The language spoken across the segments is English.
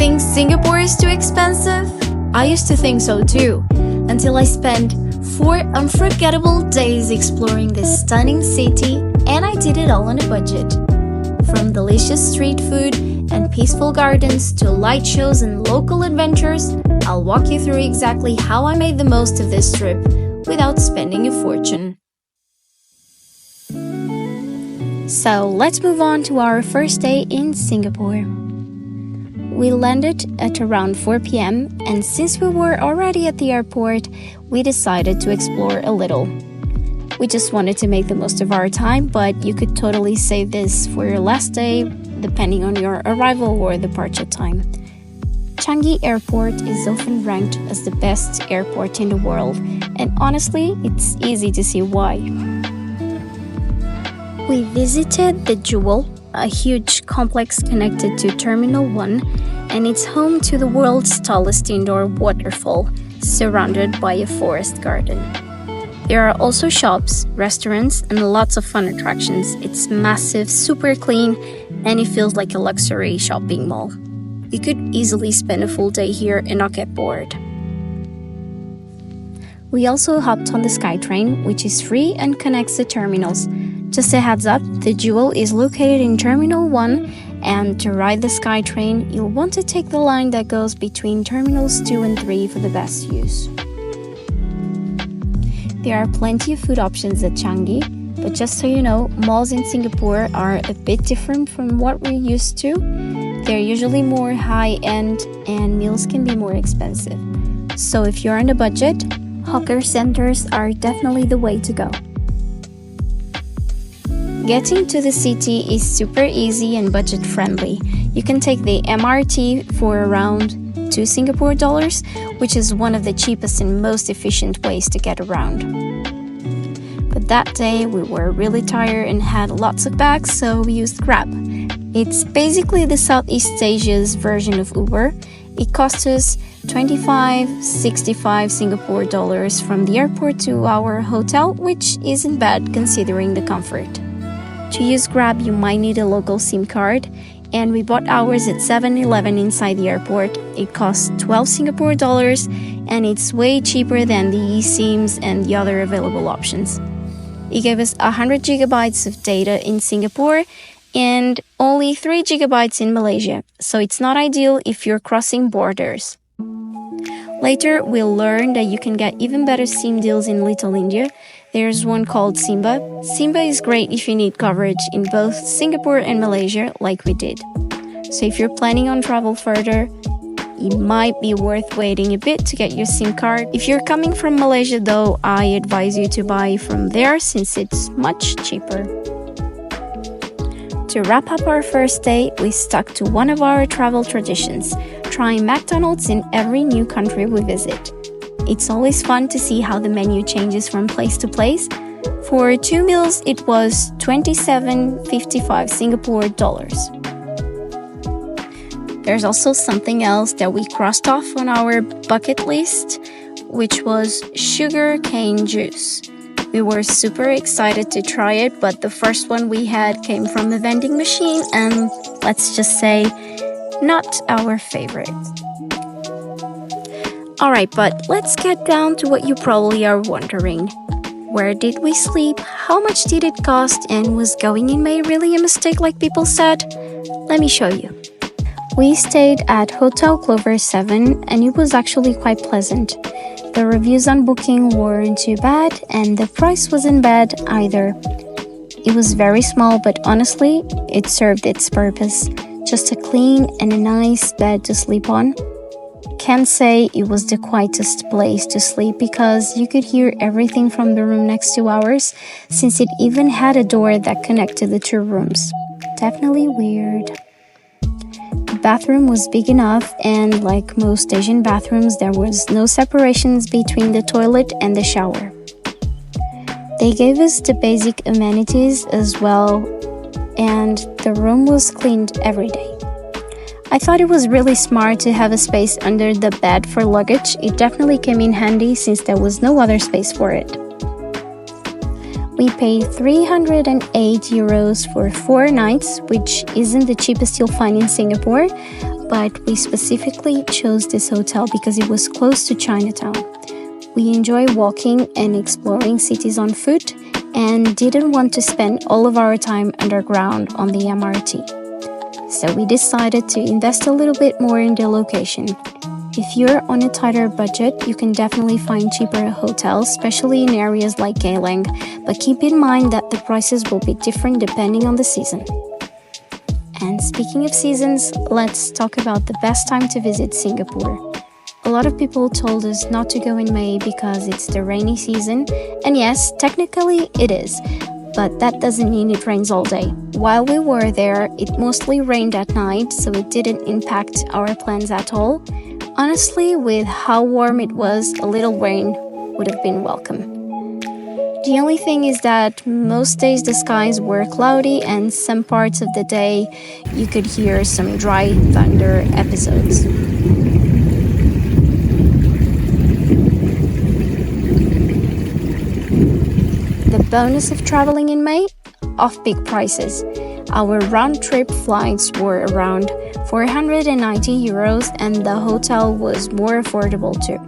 think Singapore is too expensive? I used to think so too, until I spent 4 unforgettable days exploring this stunning city, and I did it all on a budget. From delicious street food and peaceful gardens to light shows and local adventures, I'll walk you through exactly how I made the most of this trip without spending a fortune. So let's move on to our first day in Singapore. We landed at around 4 p.m. and since we were already at the airport, we decided to explore a little. We just wanted to make the most of our time, but you could totally save this for your last day, depending on your arrival or departure time. Changi Airport is often ranked as the best airport in the world, and honestly, it's easy to see why. We visited the Jewel, a huge complex connected to Terminal 1, and it's home to the world's tallest indoor waterfall, surrounded by a forest garden. There are also shops, restaurants, and lots of fun attractions. It's massive, super clean, and it feels like a luxury shopping mall. You could easily spend a full day here and not get bored. We also hopped on the SkyTrain, which is free and connects the terminals. Just a heads up, the Jewel is located in Terminal 1, and to ride the SkyTrain, you'll want to take the line that goes between Terminals 2 and 3 for the best use. There are plenty of food options at Changi, but just so you know, malls in Singapore are a bit different from what we're used to. They're usually more high-end and meals can be more expensive. So if you're on a budget, hawker centers are definitely the way to go. Getting to the city is super easy and budget-friendly. You can take the MRT for around 2 Singapore dollars, which is one of the cheapest and most efficient ways to get around. But that day we were really tired and had lots of bags, so we used Grab. It's basically the Southeast Asia's version of Uber. It cost us 65 Singapore dollars from the airport to our hotel, which isn't bad considering the comfort. To use Grab, you might need a local SIM card, and we bought ours at 7-Eleven inside the airport. It costs 12 Singapore dollars, and it's way cheaper than the eSIMs and the other available options. It gave us 100 gigabytes of data in Singapore and only 3 gigabytes in Malaysia, so it's not ideal if you're crossing borders. Later, we'll learn that you can get even better SIM deals in Little India. There's one called Simba. Simba is great if you need coverage in both Singapore and Malaysia, like we did. So if you're planning on travel further, it might be worth waiting a bit to get your SIM card. If you're coming from Malaysia though, I advise you to buy from there since it's much cheaper. To wrap up our first day, we stuck to one of our travel traditions, trying McDonald's in every new country we visit. It's always fun to see how the menu changes from place to place. For 2 meals, it was 27.55 Singapore dollars. There's also something else that we crossed off on our bucket list, which was sugar cane juice. We were super excited to try it, but the first one we had came from a vending machine and, let's just say, not our favorite. Alright, but let's get down to what you probably are wondering. Where did we sleep? How much did it cost? And was going in May really a mistake like people said? Let me show you. We stayed at Hotel Clover 7 and it was actually quite pleasant. The reviews on Booking weren't too bad and the price wasn't bad either. It was very small, but honestly, it served its purpose. Just a clean and a nice bed to sleep on. Can't say it was the quietest place to sleep because you could hear everything from the room next to ours, since it even had a door that connected the 2 rooms. Definitely weird. The bathroom was big enough, and like most Asian bathrooms, there was no separations between the toilet and the shower. They gave us the basic amenities as well, and the room was cleaned every day. I thought it was really smart to have a space under the bed for luggage. It definitely came in handy since there was no other space for it. We paid 308 euros for 4 nights, which isn't the cheapest you'll find in Singapore, but we specifically chose this hotel because it was close to Chinatown. We enjoy walking and exploring cities on foot and didn't want to spend all of our time underground on the MRT. So we decided to invest a little bit more in the location. If you're on a tighter budget, you can definitely find cheaper hotels, especially in areas like Geylang, but keep in mind that the prices will be different depending on the season. And speaking of seasons, let's talk about the best time to visit Singapore. A lot of people told us not to go in May because it's the rainy season, and yes, technically it is, but that doesn't mean it rains all day. While we were there, it mostly rained at night, so it didn't impact our plans at all. Honestly, with how warm it was, a little rain would have been welcome. The only thing is that most days the skies were cloudy and some parts of the day you could hear some dry thunder episodes. The bonus of traveling in May? Off-peak prices. Our round-trip flights were around 490 euros and the hotel was more affordable too.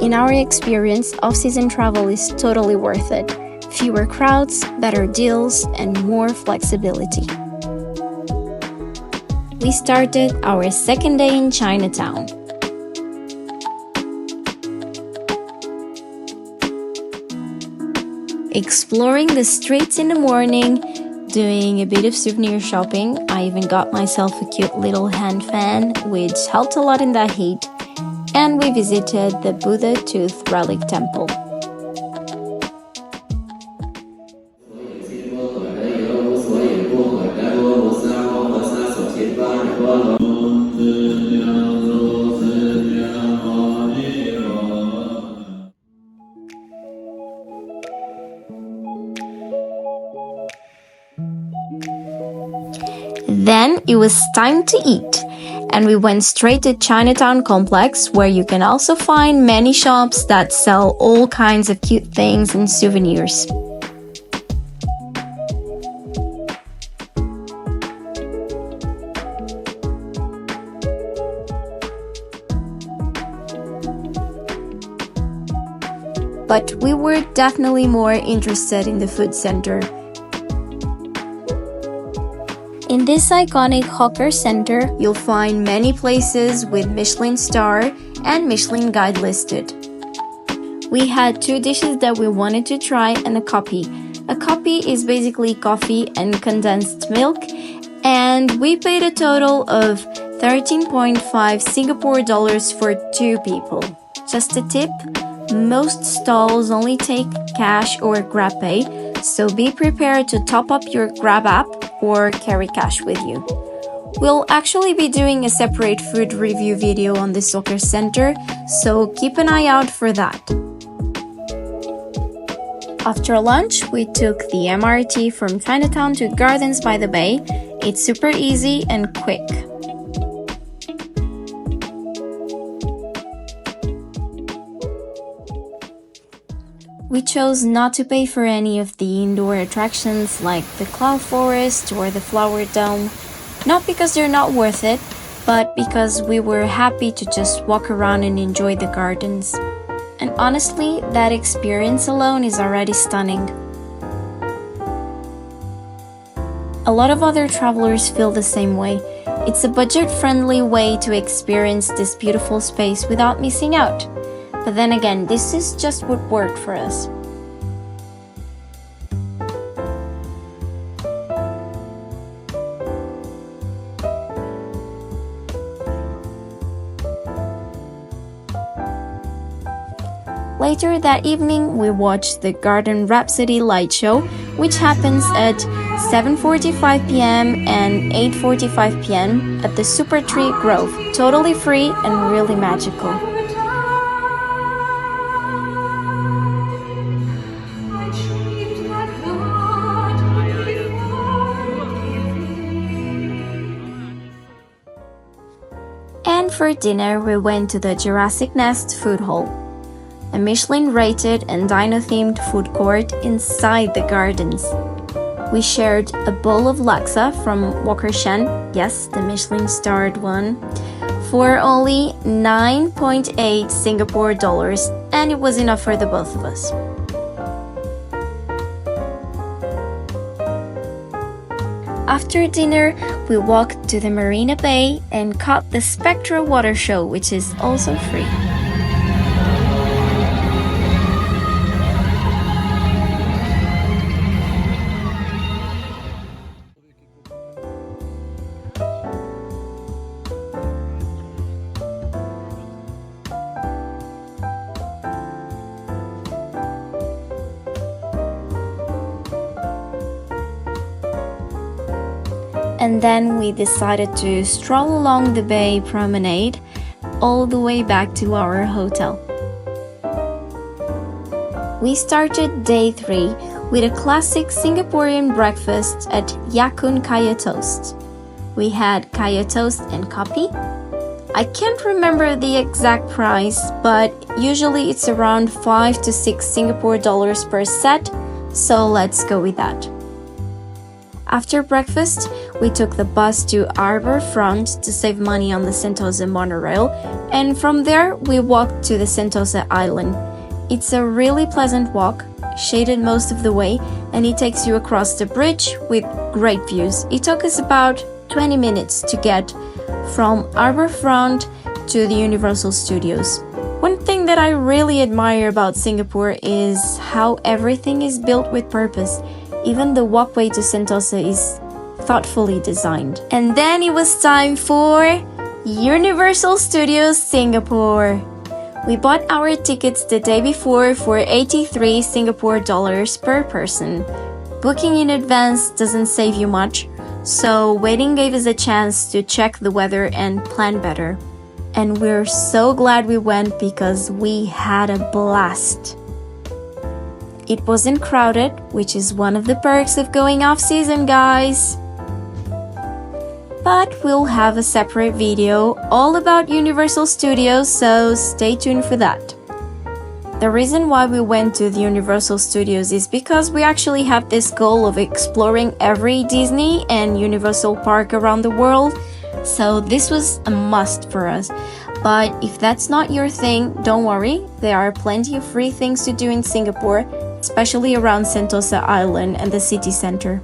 In our experience, off-season travel is totally worth it. Fewer crowds, better deals, and more flexibility. We started our second day in Chinatown. Exploring the streets in the morning, doing a bit of souvenir shopping. I even got myself a cute little hand fan, which helped a lot in that heat. And we visited the Buddha Tooth Relic Temple. Then it was time to eat, and we went straight to Chinatown complex, where you can also find many shops that sell all kinds of cute things and souvenirs. But we were definitely more interested in the food center. In this iconic hawker center, you'll find many places with Michelin star and Michelin guide listed. We had 2 dishes that we wanted to try and a kopi. A kopi is basically coffee and condensed milk, and we paid a total of 13.5 Singapore dollars for 2 people. Just a tip, most stalls only take cash or GrabPay, so be prepared to top up your Grab app or carry cash with you. We'll actually be doing a separate food review video on this hawker center, so keep an eye out for that. After lunch, we took the MRT from Chinatown to Gardens by the Bay. It's super easy and quick. We chose not to pay for any of the indoor attractions like the cloud forest or the flower dome, not because they're not worth it, but because we were happy to just walk around and enjoy the gardens. And honestly, that experience alone is already stunning. A lot of other travelers feel the same way. It's a budget-friendly way to experience this beautiful space without missing out. But then again, this is just what worked for us. Later that evening, we watched the Garden Rhapsody light show, which happens at 7:45 p.m. and 8:45 p.m. at the Super Tree Grove. Totally free and really magical. And for dinner, we went to the Jurassic Nest food hall, a Michelin-rated and dino-themed food court inside the gardens. We shared a bowl of laksa from Wakershan, yes, the Michelin-starred one, for only 9.8 Singapore dollars, and it was enough for the both of us. After dinner, we walked to the Marina Bay and caught the Spectra water show, which is also free. And then we decided to stroll along the bay promenade all the way back to our hotel. We started day 3 with a classic Singaporean breakfast at Ya Kun Kaya Toast. We had kaya toast and kopi. I can't remember the exact price, but usually it's around 5 to 6 Singapore dollars per set, so let's go with that. After breakfast, we took the bus to Harbourfront to save money on the Sentosa monorail, and from there we walked to the Sentosa Island. It's a really pleasant walk, shaded most of the way, and it takes you across the bridge with great views. It took us about 20 minutes to get from Harbourfront to the Universal Studios. One thing that I really admire about Singapore is how everything is built with purpose. Even the walkway to Sentosa is thoughtfully designed. And then it was time for Universal Studios Singapore. We bought our tickets the day before for 83 Singapore dollars per person. Booking in advance doesn't save you much, so waiting gave us a chance to check the weather and plan better. And we're so glad we went because we had a blast. It wasn't crowded, which is one of the perks of going off-season, guys. But we'll have a separate video all about Universal Studios, so stay tuned for that. The reason why we went to the Universal Studios is because we actually have this goal of exploring every Disney and Universal park around the world, so this was a must for us. But if that's not your thing, don't worry, there are plenty of free things to do in Singapore, especially around Sentosa Island and the city center.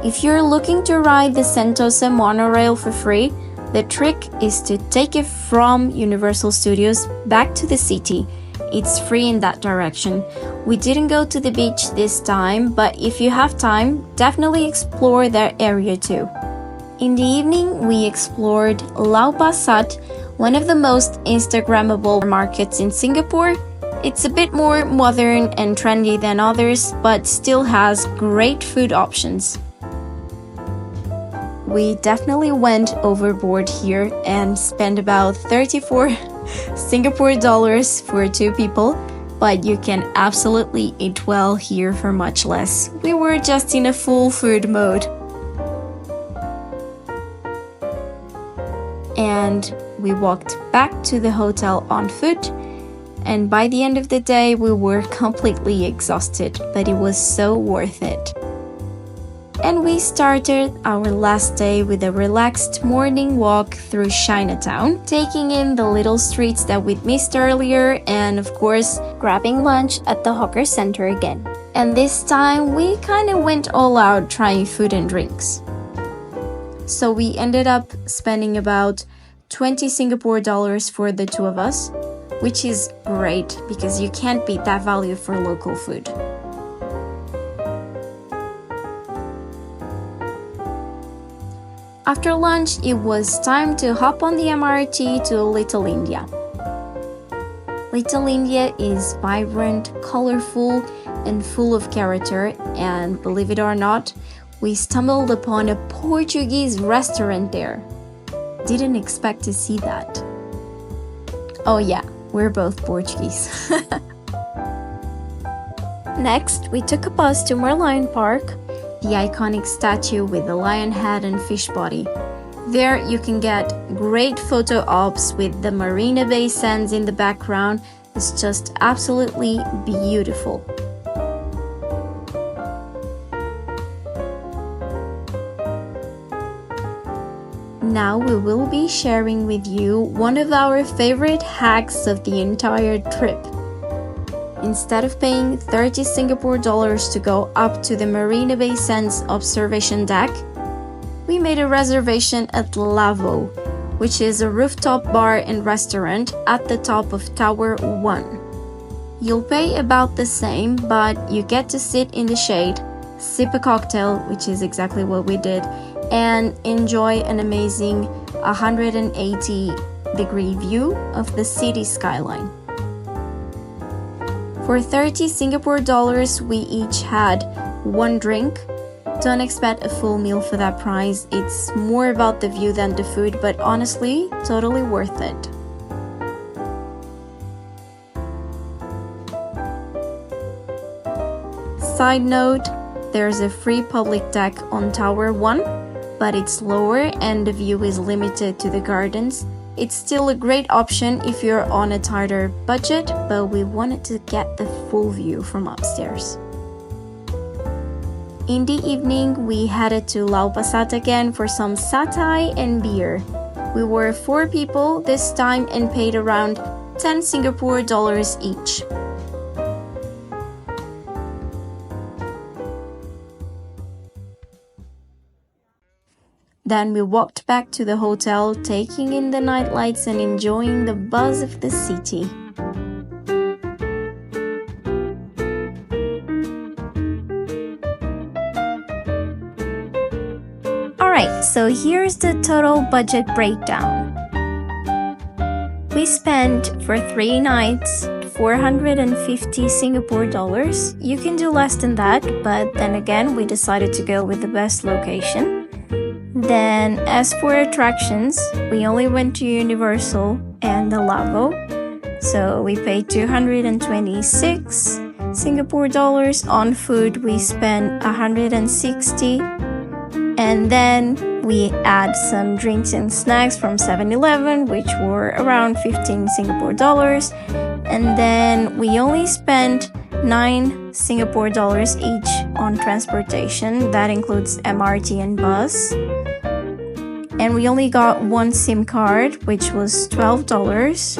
If you're looking to ride the Sentosa monorail for free, the trick is to take it from Universal Studios back to the city. It's free in that direction. We didn't go to the beach this time, but if you have time, definitely explore that area too. In the evening, we explored Lau Pa Sat, one of the most Instagrammable markets in Singapore. It's a bit more modern and trendy than others, but still has great food options. We definitely went overboard here and spent about 34 Singapore dollars for 2 people, but you can absolutely eat well here for much less. We were just in a full food mode. And we walked back to the hotel on foot, and by the end of the day we were completely exhausted, but it was so worth it. And we started our last day with a relaxed morning walk through Chinatown, taking in the little streets that we'd missed earlier, and of course grabbing lunch at the hawker center again. And this time we kinda went all out trying food and drinks. So we ended up spending about 20 Singapore dollars for the 2 of us, which is great because you can't beat that value for local food. After lunch, it was time to hop on the MRT to Little India. Little India is vibrant, colorful, and full of character, and believe it or not, we stumbled upon a Portuguese restaurant there. Didn't expect to see that. Oh yeah, we're both Portuguese. Next, we took a bus to Merlion Park, the iconic statue with the lion head and fish body. There you can get great photo ops with the Marina Bay Sands in the background. It's just absolutely beautiful. Now we will be sharing with you one of our favorite hacks of the entire trip. Instead of paying 30 Singapore dollars to go up to the Marina Bay Sands observation deck, we made a reservation at LAVO, which is a rooftop bar and restaurant at the top of Tower 1. You'll pay about the same, but you get to sit in the shade, sip a cocktail, which is exactly what we did, and enjoy an amazing 180-degree view of the city skyline. For 30 Singapore dollars, we each had one drink. Don't expect a full meal for that price. It's more about the view than the food, but honestly, totally worth it. Side note, there's a free public deck on Tower 1, but it's lower and the view is limited to the gardens. It's still a great option if you're on a tighter budget, but we wanted to get the full view from upstairs. In the evening, we headed to Lau Pa Sat again for some satay and beer. We were 4 people this time and paid around 10 Singapore dollars each. Then we walked back to the hotel, taking in the night lights and enjoying the buzz of the city. Alright, so here's the total budget breakdown. We spent for 3 nights 450 Singapore dollars. You can do less than that, but then again, we decided to go with the best location. Then, as for attractions, we only went to Universal and the LAVO. So we paid 226 Singapore dollars. On food, we spent 160. And then we add some drinks and snacks from 7-Eleven, which were around 15 Singapore dollars. And then we only spent 9 Singapore dollars each on transportation. That includes MRT and bus. And we only got one SIM card, which was $12.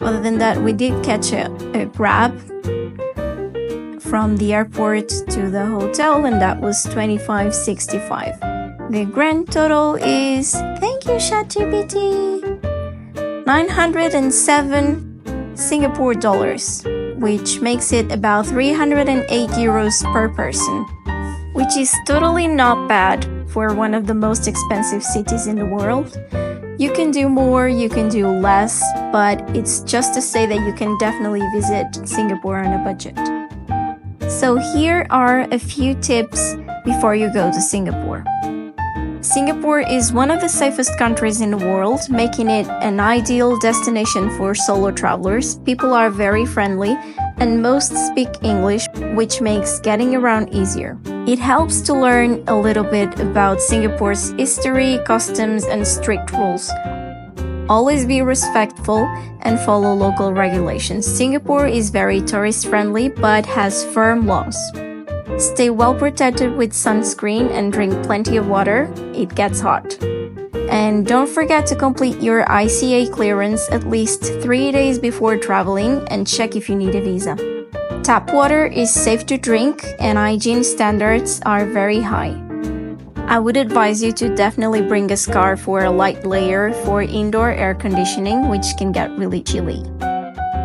Other than that, we did catch a Grab from the airport to the hotel, and that was $25.65. The grand total is, thank you ChatGPT, 907 Singapore dollars, which makes it about 308 euros per person, which is totally not bad for one of the most expensive cities in the world. You can do more, you can do less, but it's just to say that you can definitely visit Singapore on a budget. So here are a few tips before you go to Singapore. Singapore is one of the safest countries in the world, making it an ideal destination for solo travelers. People are very friendly and most speak English, which makes getting around easier. It helps to learn a little bit about Singapore's history, customs, and strict rules. Always be respectful and follow local regulations. Singapore is very tourist-friendly but has firm laws. Stay well protected with sunscreen and drink plenty of water. It gets hot. And don't forget to complete your ICA clearance at least 3 days before traveling and check if you need a visa. Tap water is safe to drink and hygiene standards are very high. I would advise you to definitely bring a scarf or a light layer for indoor air conditioning, which can get really chilly.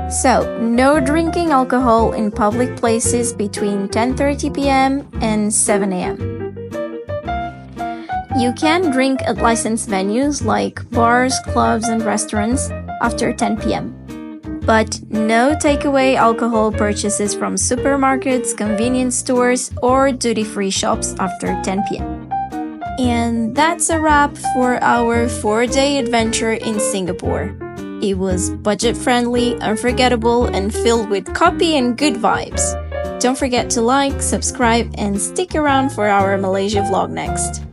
So, no drinking alcohol in public places between 10:30 p.m. and 7 a.m. You can drink at licensed venues like bars, clubs, and restaurants after 10 p.m. But no takeaway alcohol purchases from supermarkets, convenience stores, or duty-free shops after 10 p.m. And that's a wrap for our 4-day adventure in Singapore. It was budget-friendly, unforgettable, and filled with coffee and good vibes. Don't forget to like, subscribe, and stick around for our Malaysia vlog next.